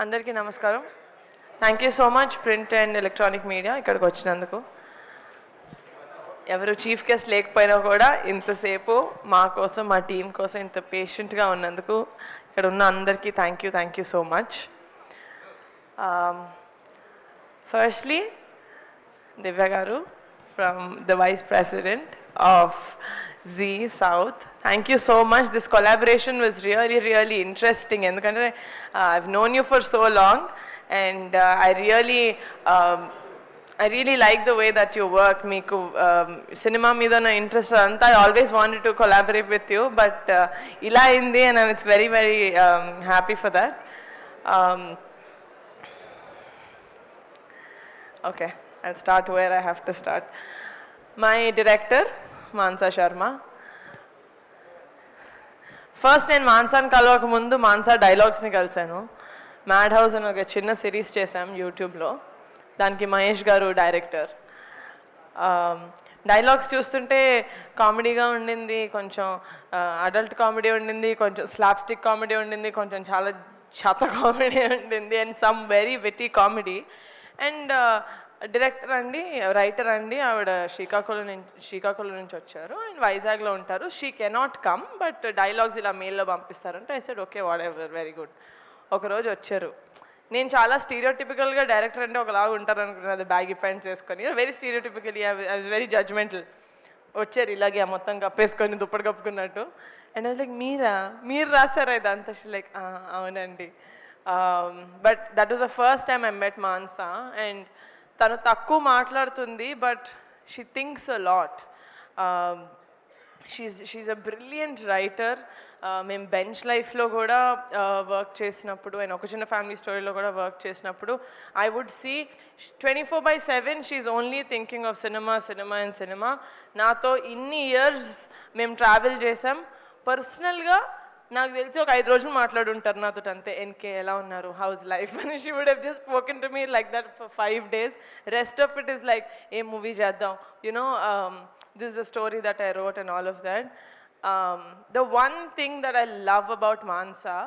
అందరికీ నమస్కారం. Thank you so much print and electronic media ఇక్కడికి వచ్చినందుకు. ఎవరు చీఫ్ గెస్ట్ లేకపోయినా కూడా ఇంతసేపు మా కోసం మా టీం కోసం ఇంత పేషెంట్గా ఉన్నందుకు ఇక్కడ ఉన్న అందరికీ thank you so much. Firstly Divya గారు from the vice president of Zee South. Thank you so much. This collaboration was really interesting. Endukante I've known you for so long, and I really like the way that you work. Meeku cinema meeda na interest anta. I always wanted to collaborate with you, but ila indi, and it's very happy for that. Okay, I'll start where I have to start. My director Mansa Sharma. First నేను మాన్సాని కలవక ముందు Mansa డైలాగ్స్ని కలిసాను. Mad house అని ఒక చిన్న series చేశాం యూట్యూబ్లో. దానికి మహేష్ గారు director. Dialogues చూస్తుంటే కామెడీగా ఉండింది, కొంచెం అడల్ట్ కామెడీ ఉండింది, కొంచెం స్లాప్స్టిక్ కామెడీ ఉండింది, కొంచెం చాలా చెత్త కామెడీ ఉండింది, and some very witty comedy. And director అండి, రైటర్ అండి, ఆవిడ శ్రీకాకుళం నుంచి వచ్చారు అండ్ వైజాగ్లో ఉంటారు. She cannot come, but dialogues ఇలా మెయిల్లో పంపిస్తారంటే I said okay, what ever, very good. ఒకరోజు వచ్చారు. నేను చాలా స్టీరియోటిపికల్గా డైరెక్టర్ అంటే ఒకలాగా ఉంటారు అనుకున్నది, బ్యాగీ ప్యాంట్స్ వేసుకొని, very stereotypical. I was very judgemental. వచ్చారు ఇలాగే మొత్తం కప్పేసుకొని దుప్పటి కప్పుకున్నట్టు. అండ్ అది లైక్ మీరు రాశారా ఇదంతా? లైక్ అవునండి. But that was the first time I met Mansa. And తను తక్కువ మాట్లాడుతుంది, but she thinks a lot. She's a brilliant writer. మేము బెంచ్ లైఫ్లో కూడా వర్క్ చేసినప్పుడు, అండ్ ఒక చిన్న ఫ్యామిలీ స్టోరీలో కూడా వర్క్ చేసినప్పుడు I would see 24/7 she's only thinking of cinema. నాతో ఇన్ని ఇయర్స్ మేము ట్రావెల్ చేసాం. పర్సనల్గా నాకు తెలిసి ఒక 5 రోజులు మాట్లాడుంటారు నాతో అంతే. ఎన్కే ఎలా ఉన్నారు, హౌస్ లైఫ్ అని. She would have just spoken to me like that for 5 days. Rest of it is like a movie చేద్దాం, you know, this is the story that I wrote and all of that. The one thing that I love about Mansa,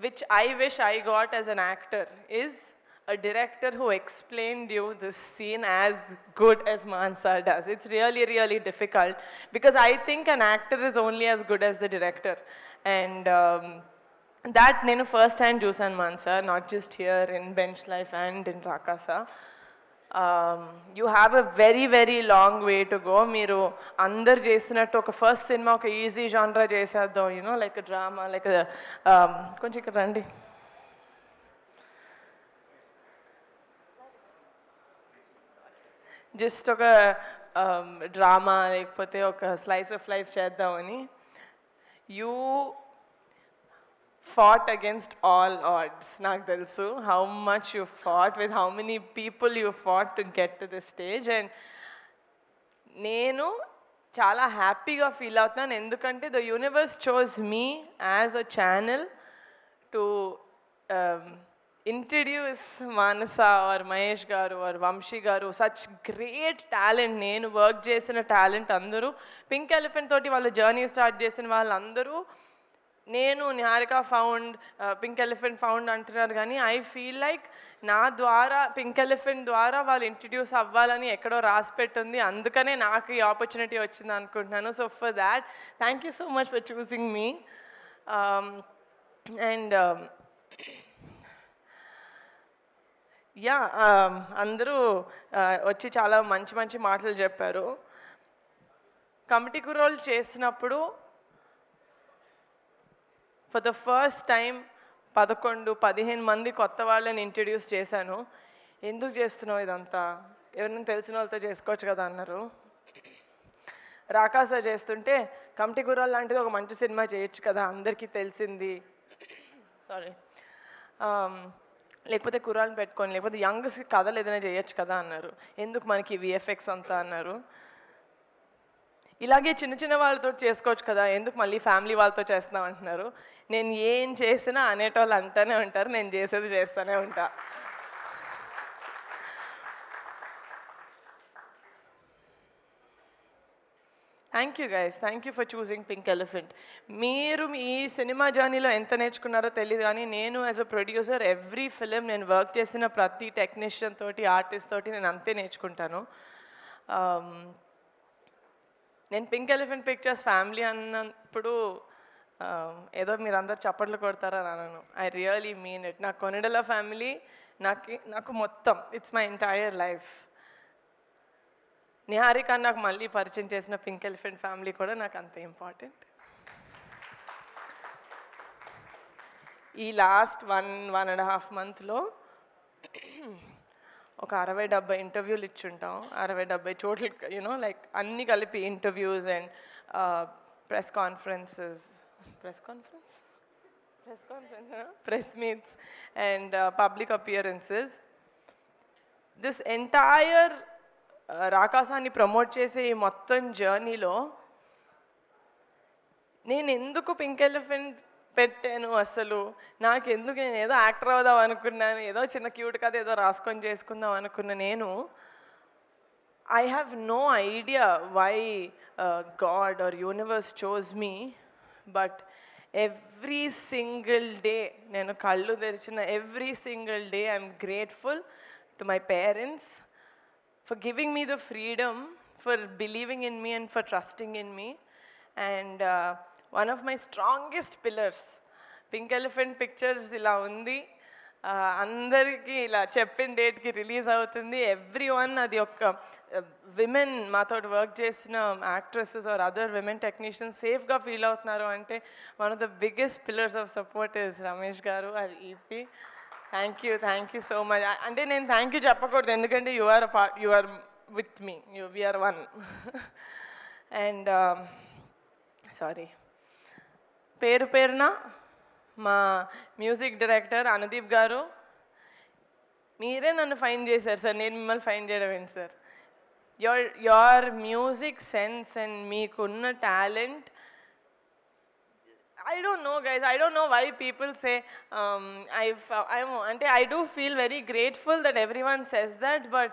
which I wish I got as an actor, is a director who explained you this scene as good as Mansa does. It's really difficult, because I think an actor is only as good as the director. And that nenu first hand చూసాను Mansa, not just here in Bench Life and in Rakasa. You have a very long way to go. మీరు అందరు చేసినట్టు ఒక first cinema ఒక easy జానరా చేసేద్దాం, you know, like drama, like కొంచెం ఇక్కడ రండి. జస్ట్ ఒక డ్రామా లేకపోతే ఒక స్లైస్ ఆఫ్ లైఫ్ చేద్దామని. You fought against all odds. నాకు తెలుసు how much you fought, with how many people you fought to get to this stage. And నేను చాలా హ్యాపీగా ఫీల్ అవుతున్నాను, ఎందుకంటే the universe chose me as a channel to introduce Manasa or Mahesh garu or Vamshi garu, such great talent. నేను work చేసిన talent అందరూ pink elephant తోటి వాళ్ళ జర్నీ స్టార్ట్ చేసిన వాళ్ళందరూ నేను Niharika found, pink elephant found అంటున్నారు, కానీ ఐ ఫీల్ లైక్ నా ద్వారా, పింక్ ఎలిఫెంట్ ద్వారా వాళ్ళు ఇంట్రడ్యూస్ అవ్వాలని ఎక్కడో రాసి పెట్టింది, అందుకనే నాకు ఈ ఆపర్చునిటీ వచ్చింది అనుకుంటున్నాను. So for that thank you so much for choosing me. And yeah, అందరూ వచ్చి చాలా మంచి మాటలు చెప్పారు. కమిటీ కుర్రోళ్ళు చేసినప్పుడు ఫర్ ద ఫస్ట్ టైం 11-15 మంది కొత్త వాళ్ళని ఇంట్రడ్యూస్ చేశాను. ఎందుకు చేస్తున్నావు ఇదంతా, ఎవరైనా తెలిసిన వాళ్ళతో చేసుకోవచ్చు కదా అన్నారు. రాకాస చేస్తుంటే కమిటీ కుర్రాళ్ళు లాంటిది ఒక మంచి సినిమా చేయొచ్చు కదా, అందరికీ తెలిసింది, సారీ, లేకపోతే కుర్రాళ్ళని పెట్టుకొని, లేకపోతే యంగ్స్ కథలు ఏదైనా చేయొచ్చు కదా అన్నారు. ఎందుకు మనకి విఎఫ్ఎక్స్ అంతా అన్నారు. ఇలాగే చిన్న వాళ్ళతో చేసుకోవచ్చు కదా, ఎందుకు మళ్ళీ ఫ్యామిలీ వాళ్ళతో చేస్తున్నాం అంటున్నారు. నేను ఏం చేసినా అనేటోళ్ళు అంటూనే ఉంటారు, నేను చేసేది చేస్తూనే ఉంటా. Thank you guys, thank you for choosing pink elephant. మీరు మీ సినిమా జర్నీలో ఎంత నేర్చుకున్నారో తెలియదు, కానీ నేను as a producer every film నేను వర్క్ చేసిన ప్రతి టెక్నీషియన్ తోటి, ఆర్టిస్ట్ తోటి నేను అంతే నేర్చుకుంటాను. నేను పింక్ ఎలిఫెంట్ పిక్చర్స్ ఫ్యామిలీ అన్నప్పుడు ఏదో మీరు అందరు చప్పట్లు కొడతారని అనను. I really mean it. నా కొనిడల ఫ్యామిలీ నాకు మొత్తం, it's my entire life. Niharika నాకు మళ్ళీ పరిచయం చేసిన పింక్ ఎలిఫెంట్ ఫ్యామిలీ కూడా నాకు అంత ఇంపార్టెంట్. ఈ లాస్ట్ 1.5 మంత్లో ఒక 60-70 ఇంటర్వ్యూలు ఇచ్చుంటాం. 60-70 చోట్ల యూనో లైక్ అన్నీ కలిపి interviews and press meets and public appearances. This entire రాకాసాన్ని ప్రమోట్ చేసే ఈ మొత్తం జర్నీలో నేను ఎందుకు పింక్ ఎలిఫెంట్ పెట్టాను, అసలు నాకెందుకు, నేను ఏదో యాక్టర్ అవుదాం అనుకున్నాను, ఏదో చిన్న క్యూట్ కథ ఏదో రాసుకొని చేసుకుందాం అనుకున్న నేను, I have no idea why God or universe chose me. But every single day నేను కళ్ళు తెరిచిన every single day I'm grateful to my parents for giving me the freedom, for believing in me and for trusting in me. And one of my strongest pillars, Pink Elephant Pictures ila undi, andariki ila cheppin date ki release avutundi. Everyone adi okka women maatho work chesina actresses or other women technicians safe ga feel avutunnaru ante one of the biggest pillars of support is Ramesh garu, our EP. Thank you so much. అంటే నేను thank you చెప్పకూడదు, ఎందుకంటే you are with me, we are one. And sorry, పేరున మా music director Anudeep గారు, మీరే నన్ను fine చేశారు సార్, నేను మిమ్మల్ని ఫైన్ చేయడం ఏంటి sir. Your music sense and మీకున్న talent, I don't know guys, I don't know why people say I do feel very grateful that everyone says that, but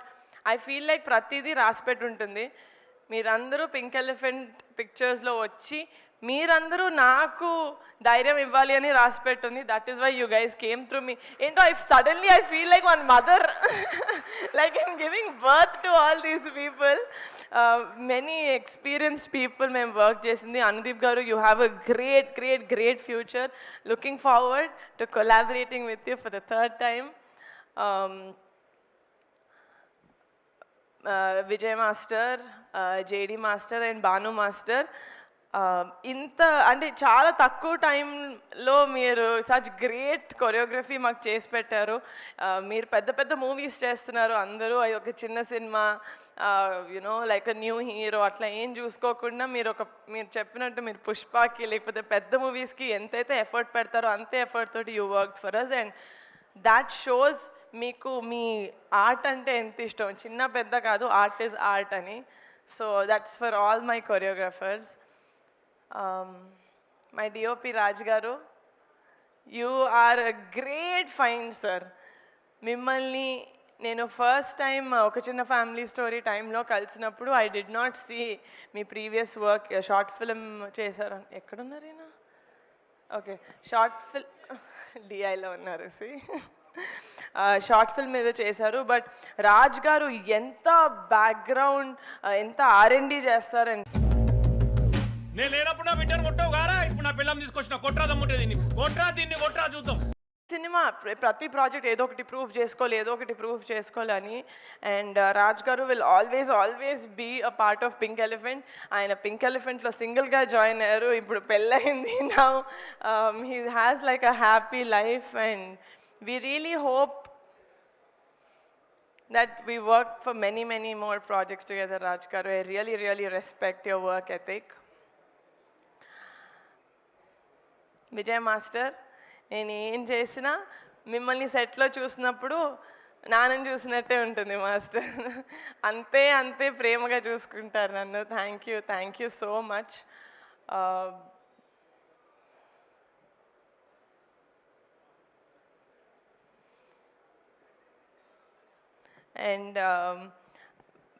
I feel like pratidi raspet untundi. మీరందరూ pink elephant పిక్చర్స్లో వచ్చి మీరందరూ నాకు ధైర్యం ఇవ్వాలి అని రాసి పెట్టుంది. That is why you guys came through me. ఏంటో suddenly I feel like one mother, like I'm giving birth to all these people. Many experienced people మేము వర్క్ చేసింది. అనుదీప్ గారు, you have a great future. Looking forward to collaborating with you for the third time. Vijay master, JD master and Bhanu master, ఇంత అంటే చాలా తక్కువ టైంలో మీరు such great choreography మాకు చేసి పెట్టారు. మీరు పెద్ద మూవీస్ చేస్తున్నారు అందరూ, అది ఒక చిన్న cinema, you know like a new hero అట్లా ఏం చూసుకోకుండా మీరు చెప్పినట్టు మీరు పుష్పకి లేకపోతే పెద్ద మూవీస్కి ఎంతైతే ఎఫర్ట్ పెడతారో అంతే ఎఫర్ట్ తోటి you work for us. And that shows మీకు మీ ఆర్ట్ అంటే ఎంత ఇష్టం, చిన్న పెద్ద కాదు, ఆర్ట్ ఈజ్ ఆర్ట్ అని. So that's for all my choreographers. My DOP Raj గారు, you are a great find sir. మిమ్మల్ని నేను ఫస్ట్ టైం ఒక చిన్న ఫ్యామిలీ స్టోరీ టైంలో కలిసినప్పుడు ఐ డిడ్ నాట్ సీ మీ ప్రీవియస్ వర్క్. షార్ట్ ఫిల్మ్ చేశారు, ఎక్కడున్నారు ఈయన? ఓకే, షార్ట్ డిఐలో ఉన్నారు. షార్ట్ ఫిల్మ్ ఏదో చేశారు. బట్ రాజ్ గారు ఎంత బ్యాక్గ్రౌండ్, ఎంత R&D చేస్తారండి. నేను లేనప్పుడు నా బిడ్డను కొట్టావు గారా, ఇప్పుడు నా పిల్లం తీసుకొచ్చిన కొట్రా దమ్ముంటే దీన్ని కొట్రా చూద్దాం. సినిమా ప్రతి ప్రాజెక్ట్ ఏదో ఒకటి ప్రూవ్ చేసుకోవాలి అని. And Raj garu will always be a part of Pink Elephant. ఆయన పింక్ ఎలిఫెంట్లో సింగిల్గా జాయిన్ అయ్యారు, ఇప్పుడు పెళ్ళయింది. Now he has like a happy life and we really hope that we work for many more projects together. Raj garu, I really respect your work ethic. Vijay master, నేను ఏం చేసినా మిమ్మల్ని సెట్లో చూసినప్పుడు నాన్నని చూసినట్టే ఉంటుంది మాస్టర్. అంతే ప్రేమగా చూసుకుంటారు నన్ను. Thank you so much. And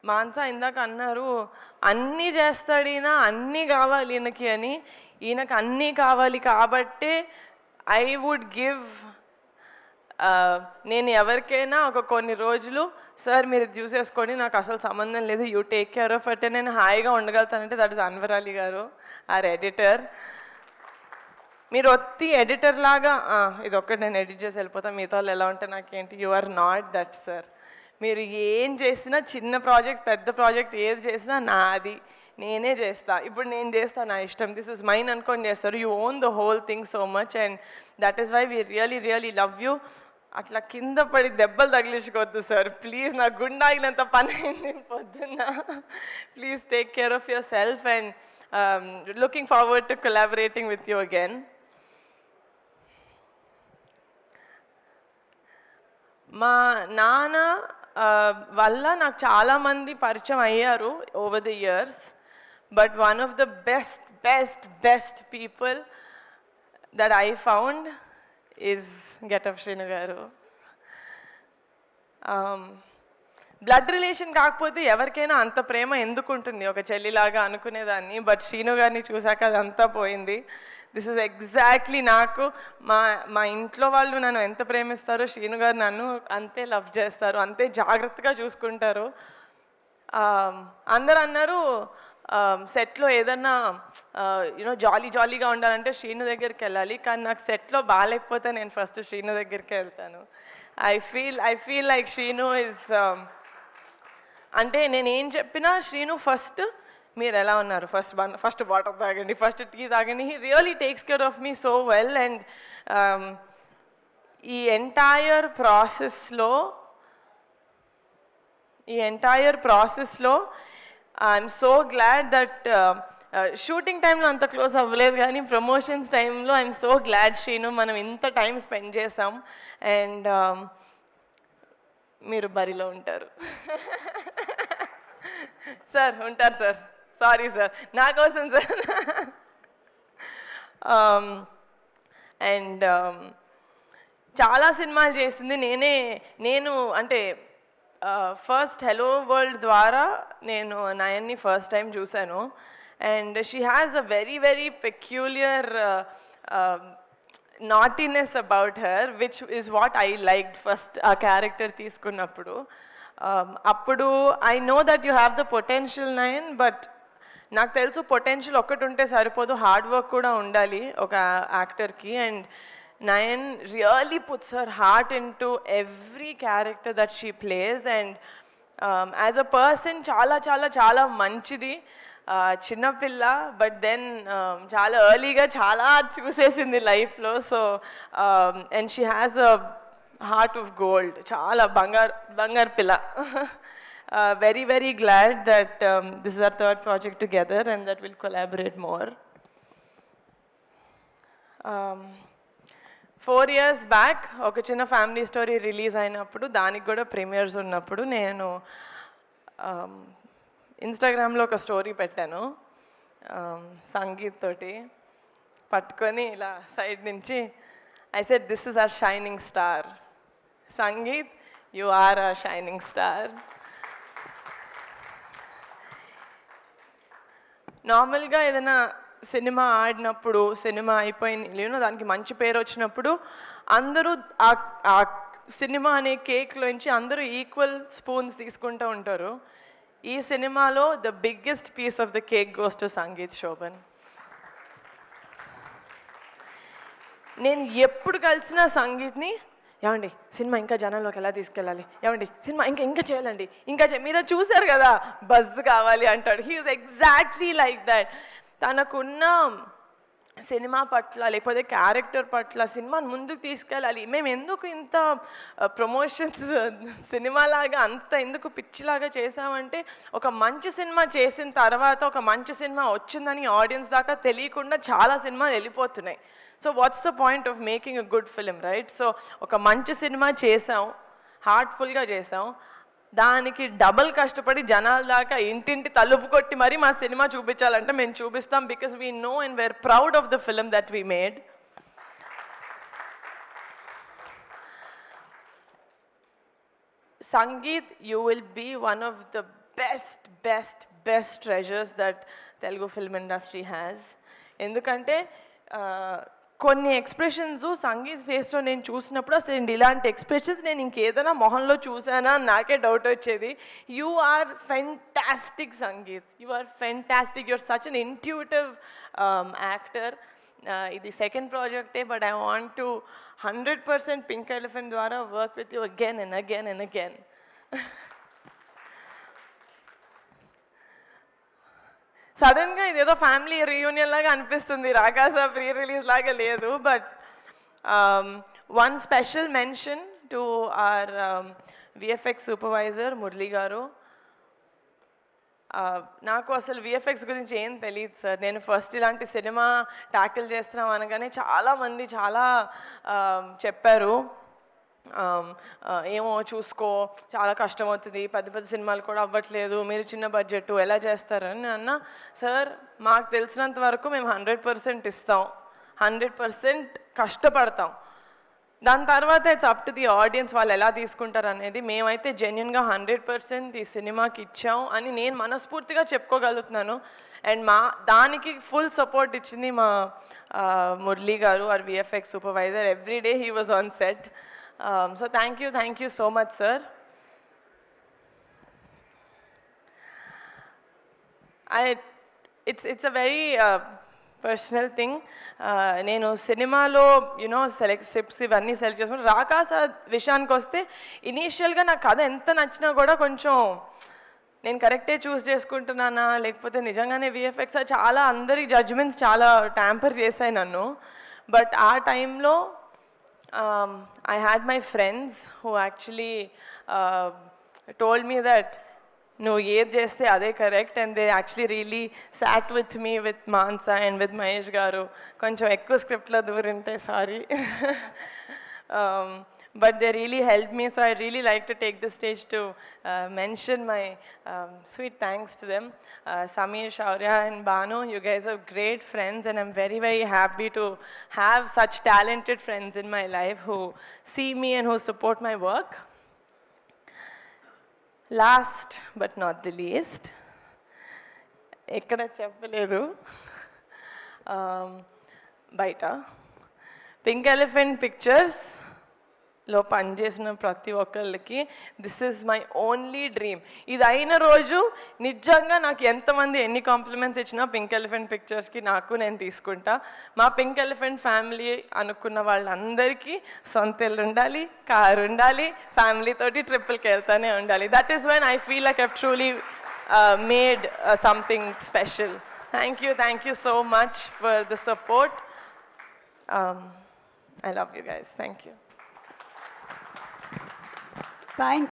Mansa ఇందాక అన్నారు అన్నీ చేస్తాడు ఈయన, అన్నీ కావాలి ఈయనకి అని. ఈయనకు అన్నీ కావాలి కాబట్టే ఐ వుడ్ గివ్, నేను ఎవరికైనా ఒక కొన్ని రోజులు సార్ మీరు చూసేసుకోండి నాకు అసలు సంబంధం లేదు, యూ టేక్ కేర్ ఆఫ్ అంటే నేను హాయిగా ఉండగలుగుతానంటే దట్ ఇస్ అన్వర్ అలీ గారు, ఆర్ ఎడిటర్. మీరు ఒత్తి ఎడిటర్ లాగా ఇది ఒక్కటి నేను ఎడిట్ చేసి వెళ్ళిపోతాను, మిగతా వాళ్ళు ఎలా ఉంటే నాకేంటి, you are not that sir. మీరు ఏం చేసినా, చిన్న ప్రాజెక్ట్ పెద్ద ప్రాజెక్ట్ ఏది చేసినా నాది, నేనే చేస్తా. ఇప్పుడు నేను చేస్తా నా ఇష్టం, దిస్ ఇస్ మైన్ అనుకొని చేస్తారు. You own the whole thing so much and that is why we really really love you. అట్లా కింద పడి దెబ్బలు తగిలించుకోవద్దు సార్ ప్లీజ్, నా గుండె ఆగినంత పని అయింది పొద్దున్న. Please take care of yourself and looking forward to collaborating with you again. మా నాన్న వల్ల నాకు చాలామంది పరిచయం అయ్యారు over the years, but one of the best best best people that I found is getup Srinu గారు. బ్లడ్ రిలేషన్ కాకపోతే ఎవరికైనా అంత ప్రేమ ఎందుకు ఉంటుంది ఒక చెల్లిలాగా అనుకునేదాన్ని, బట్ శ్రీను గారిని చూశాక అదంతా పోయింది. దిస్ ఇస్ ఎగ్జాక్ట్లీ నాకు మా ఇంట్లో వాళ్ళు నన్ను ఎంత ప్రేమిస్తారో శ్రీను గారు నన్ను అంతే లవ్ చేస్తారు, అంతే జాగ్రత్తగా చూసుకుంటారు. అందరు అన్నారు సెట్లో ఏదన్నా జాలీ జాలీగా ఉండాలంటే శ్రీను దగ్గరికి వెళ్ళాలి, కానీ నాకు సెట్లో బాగాలేకపోతే నేను ఫస్ట్ శ్రీను దగ్గరికి వెళ్తాను. I feel like Srinu is అంటే నేను ఏం చెప్పినా శ్రీను ఫస్ట్ మీరు ఎలా ఉన్నారు, ఫస్ట్ వాటర్ తాగండి, ఫస్ట్ టీ తాగండి. He really takes care of me so well. And ఈ ఎంటైర్ ప్రాసెస్లో I'm so glad that shooting టైంలో అంత క్లోజ్ అవ్వలేదు, కానీ ప్రమోషన్స్ టైంలో ఐఎమ్ సో గ్లాడ్ శ్రీను మనం ఇంత టైం స్పెండ్ చేసాం. అండ్ మీరు బరిలో ఉంటారు సార్, ఉంటారు సార్, సారీ సార్ నా కోసం సార్. అండ్ చాలా సినిమాలు చేసింది నేను అంటే ఫస్ట్ హెలో వరల్డ్ ద్వారా నేను నయన్ని ఫస్ట్ టైం చూశాను. And she has a very very peculiar naughtiness about her which is what I liked first ఆ క్యారెక్టర్ తీసుకున్నప్పుడు. అప్పుడు I know that you have the potential Nayan, but నాకు తెలుసు పొటెన్షియల్ ఒక్కటి ఉంటే సరిపోదు, హార్డ్ వర్క్ కూడా ఉండాలి ఒక యాక్టర్కి. And Nayan really puts her heart into every character that she plays, and as a person chala chala chala manchidi, chinna pilla, but then chala early ga chala chusesindi life lo. So and she has a heart of gold, chala bangar pilla. Very very glad that this is our third project together and that we'll collaborate more. 4 years back ఒక చిన్న family story release అయినప్పుడు, దానికి కూడా premieres ఉన్నప్పుడు నేను ఇన్స్టాగ్రామ్లో ఒక story పెట్టాను సంగీత్ తోటి పట్టుకొని ఇలా సైడ్ నుంచి. I said this is our shining star Sangeet, you are our shining star. నార్మల్గా ఏదైనా సినిమా ఆడినప్పుడు, సినిమా అయిపోయిన దానికి మంచి పేరు వచ్చినప్పుడు అందరూ ఆ సినిమా అనే కేక్లోంచి అందరూ ఈక్వల్ స్పూన్స్ తీసుకుంటూ ఉంటారు. ఈ సినిమాలో the biggest piece of the cake goes to Sangeet Shobhan. నేను ఎప్పుడు కలిసిన సంగీత్ని, ఏమండి సినిమా ఇంకా జనాల్లోకి ఎలా తీసుకెళ్ళాలి, ఏమండి సినిమా ఇంకా చేయాలండి, మీరు చూసారు కదా బజ్ కావాలి అంటాడు. He is exactly like that. తనకున్న సినిమా పట్ల లేకపోతే క్యారెక్టర్ పట్ల సినిమాని ముందుకు తీసుకెళ్ళాలి, మేము ఎందుకు ఇంత ప్రమోషన్స్ సినిమాలాగా అంత ఎందుకు పిచ్చిలాగా చేసామంటే, ఒక మంచి సినిమా చేసిన తర్వాత ఒక మంచి సినిమా వచ్చిందని ఆడియన్స్ దాకా తెలియకుండా చాలా సినిమాలు వెళ్ళిపోతున్నాయి. So what's the point of making a good film, right? So ఒక మంచి సినిమా చేసాం, హార్ట్ఫుల్గా చేసాం, దానికి డబల్ కష్టపడి జనాల దాకా ఇంటింటి తలుపు కొట్టి మరి మా సినిమా చూపించాలంటే మేము చూపిస్తాం, because we know and we are proud of the film that we made. Sangeet, you will be one of the best treasures that Telugu film industry has. ఎందుకంటే కొన్ని ఎక్స్ప్రెషన్స్ సంగీత్ ఫేస్లో నేను చూసినప్పుడు అసలు ఇలాంటి ఎక్స్ప్రెషన్స్ నేను ఇంకేదైనా మొహంలో చూసానా నాకే డౌట్ వచ్చేది. You are fantastic Sangeeth, you are fantastic, you're such an intuitive actor. ఇది సెకండ్ ప్రాజెక్టే, but I want to 100% pink elephant ద్వారా work with you again and again and again. సడన్గా ఇదేదో ఫ్యామిలీ రీయూనియన్ లాగా అనిపిస్తుంది, రాకాస ప్రీ రిలీజ్ లాగా లేదు. But one special mention to our VFX supervisor Murali garu. నాకు అసలు విఎఫ్ఎక్స్ గురించి ఏం తెలియదు సార్. నేను ఫస్ట్ ఇలాంటి సినిమా ట్యాకిల్ చేస్తున్నాం అనగానే చాలామంది చాలా చెప్పారు, ఏమో చూసుకో చాలా కష్టం అవుతుంది, పెద్ద సినిమాలు కూడా అవ్వట్లేదు, మీరు చిన్న బడ్జెట్ ఎలా చేస్తారని అన్న. సార్ మాకు తెలిసినంత వరకు మేము 100% ఇస్తాం, 100% కష్టపడతాం. దాని తర్వాత it's up to the audience వాళ్ళు ఎలా తీసుకుంటారు అనేది. మేమైతే జెన్యున్గా 100% ఈ సినిమాకి ఇచ్చాం అని నేను మనస్ఫూర్తిగా చెప్పుకోగలుగుతున్నాను. అండ్ దానికి ఫుల్ సపోర్ట్ ఇచ్చింది మా Murali garu, our VFX supervisor. Every day he was on set. So thank you so much, sir. It's a very personal thing. నేను సినిమాలో స్క్రిప్ట్స్ ఇవన్నీ సెలెక్ట్ చేసుకుని రాకాస విషయానికి వస్తే ఇనీషియల్గా నాకు కథ ఎంత నచ్చినా కూడా కొంచెం నేను కరెక్టే చూస్ చేసుకుంటున్నానా లేకపోతే నిజంగానే విఎఫ్ఎక్స్ చాలా అందరి జడ్జ్మెంట్స్ చాలా ట్యాంపర్ చేశాయి నన్ను. బట్ ఆ టైంలో I had my friends who actually told me that no, ఏది చేస్తే అదే correct, and they actually really sat with me, with Mansa and with Mahesh గారు. కొంచెం ఎక్కువ స్క్రిప్ట్లో దూరింటే sorry. But they really helped me, so I really like to take this stage to mention my sweet thanks to them. Sameer, Shaurya and Banu, you guys are great friends, and I'm very happy to have such talented friends in my life who see me and who support my work. Last but not the least, ekkada cheppaledu, baita Pink Elephant Pictures లో పనిచేసిన ప్రతి ఒక్కళ్ళకి this is my only dream. ఇది అయిన రోజు నిజంగా నాకు ఎంతమంది ఎన్ని కాంప్లిమెంట్స్ ఇచ్చినా పింక్ ఎలిఫెంట్ పిక్చర్స్కి నేను తీసుకుంటా. మా పింక్ ఎలిఫెంట్ ఫ్యామిలీ అనుకున్న వాళ్ళందరికీ సొంత ఇల్లు ఉండాలి, కారు ఉండాలి, ఫ్యామిలీ తోటి ట్రిప్పులకి వెళ్తానే ఉండాలి. That is when I feel like I've truly made something special. Thank you so much for the support. I love you guys. Thank you. Thank